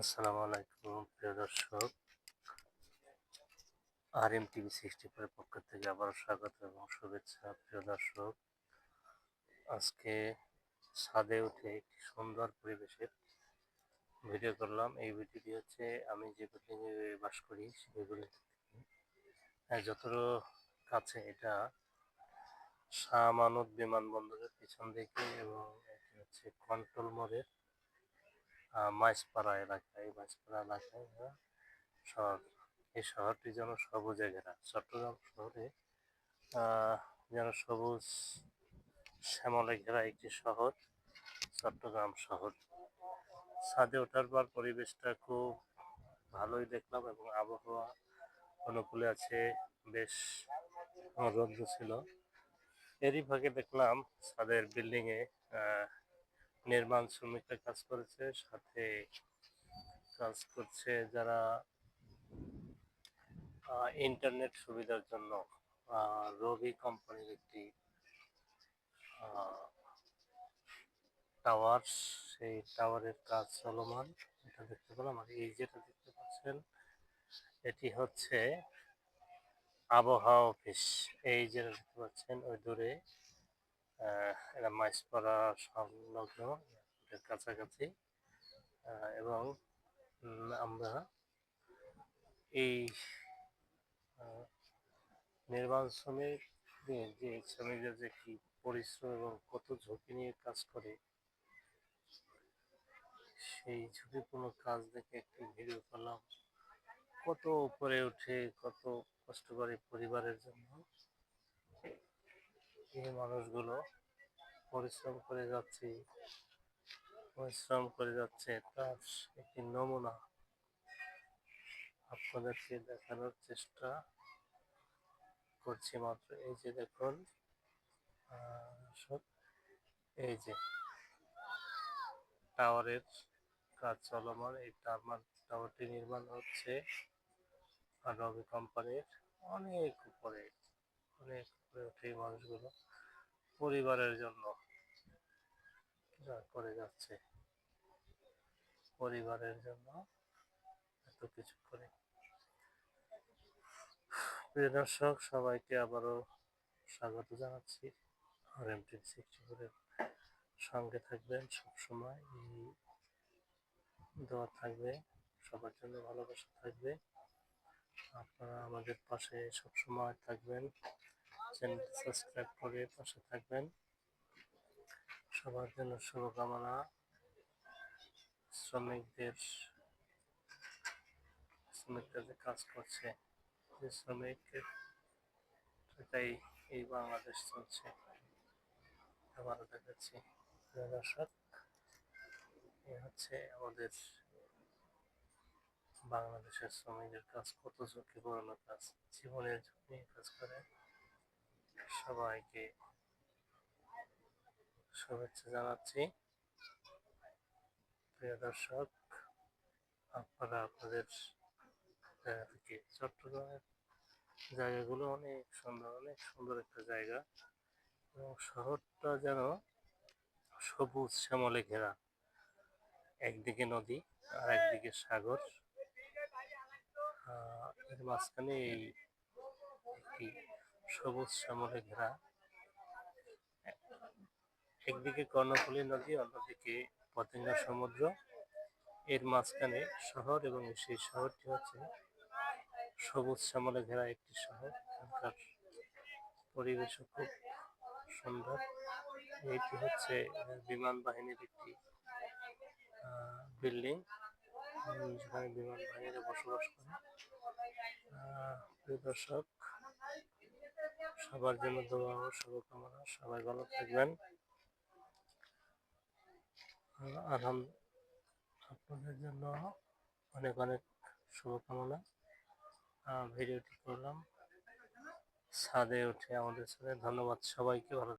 আসসালামু আলাইকুম প্রিয় দর্শক, RM TV 64 এর পক্ষ থেকে আবারও স্বাগত এবং শুভেচ্ছা। প্রিয় দর্শক, আজকে ছাদে উঠে একটি সুন্দর পরিবেশের ভিডিও করলাম। এই ভিডিওটি হচ্ছে আমি যে বিল্ডিংয়ে বাস করি সেই বিল্ডিং থেকে যতটুকু কাছে, এটা শাহ আমানত বিমানবন্দরের পিছন দিকে এবং এটি হচ্ছে কন্ট্রোল মোড়ের মাইজপাড়া এলাকায়। এই মাইজপাড়া এলাকায় শহর। এই শহরটি যেন সবুজে ঘেরা। চট্টগ্রাম শহরে যেন সবুজ শ্যামলে ঘেরা একটি শহর চট্টগ্রাম শহর। ছাদে ওঠার পর পরিবেশটা খুব ভালোই দেখলাম এবং আবহাওয়া অনুকূলে আছে, বেশ রৌদ্র ছিল। এরই ভাগে দেখলাম ছাদের বিল্ডিংয়ে নির্মাণ শ্রমিকরা কাজ করেছে, সাথে কাজ করছে যারা ইন্টারনেট সুবিধার জন্য রবি কোম্পানির একটি টাওয়ার, সেই টাওয়ারের কাজ চলমান, এটা দেখতে পেলাম। আর এই যেটা দেখতে পাচ্ছেন এটি হচ্ছে আবহাওয়া অফিস। এই যেটা দেখতে পাচ্ছেন ওই দূরে এটা মাইজপাড়া সংলগ্ন কাছাকাছি, এবং আমরা এই নির্মাণ শ্রমিকদের যে কি পরিশ্রম এবং কত ঝুঁকি নিয়ে কাজ করে, সেই ঝুঁকিপূর্ণ কাজ দেখে একটি ভিডিও করলাম। কত উপরে উঠে কত কষ্ট করে পরিবারের জন্য এই মানুষগুলো পরিশ্রম করে যাচ্ছে, তার একটি নমুনা আপনাদেরকে দেখানোর চেষ্টা করছি মাত্র। এই যে দেখুন, এই যে টাওয়ারের কাজ চলমান। এই টাওয়ারটি নির্মাণ হচ্ছে রবি কোম্পানির। অনেক উপরে উঠে মানুষগুলো পরিবারের জন্য যা করে যাচ্ছে, পরিবারের জন্য এত কিছু করে। প্রিয় দর্শক, সবাইকে আবারও স্বাগত জানাচ্ছি। RM TV 64 এর সঙ্গে থাকবেন সবসময়, এই দোয়া থাকবে, সবার জন্য ভালোবাসা থাকবে। আপনারা আমাদের পাশে সবসময় থাকবেন, চ্যানেলটি সাবস্ক্রাইব করে পাশে থাকবেন। সবার জন্য শুভকামনা। শ্রমিকরা যে কাজ করছে, যে শ্রমিকের টাকাই এই বাংলাদেশ চলছে, আবারও দেখাচ্ছি। দর্শক, এ হচ্ছে আমাদের বাংলাদেশের শ্রমিকদের কাজ, কত ঝুঁকিপূর্ণ কাজ, জীবনের ঝুঁকি নিয়ে কাজ করে। সবাইকে শুভেচ্ছা জানাচ্ছি। প্রিয় দর্শক, আপনারা আপনাদের চট্টগ্রামের জায়গাগুলো অনেক সুন্দর একটা জায়গা, এবং শহরটা যেন সবুজ শ্যামলে ঘেরা। একদিকে নদী আর একদিকে সাগর, এর মাঝখানে এই একটি সবুজ শ্যামলে ঘেরা। একদিকে কর্ণফুলী নদী, অন্যদিকে পতেঙ্গা সমুদ্র, এর মাঝখানে শহর, এবং সেই শহরটি হচ্ছে সবুজ শ্যামলে ঘেরা একটি শহর। এখানকার পরিবেশও খুব সুন্দর। এটি হচ্ছে বিমান বাহিনীর একটি বিল্ডিং, যেখানে বিমান বাহিনীরা বসবাস করে। প্রিয় দর্শক, সবার জন্য দোয়া ও শুভকামনা। সবাই ভালো থাকবেন। আপনাদের জন্য অনেক অনেক শুভকামনা। ভিডিওটি করলাম ছাদে উঠে আমাদের সাথে। ধন্যবাদ সবাইকে। ভালো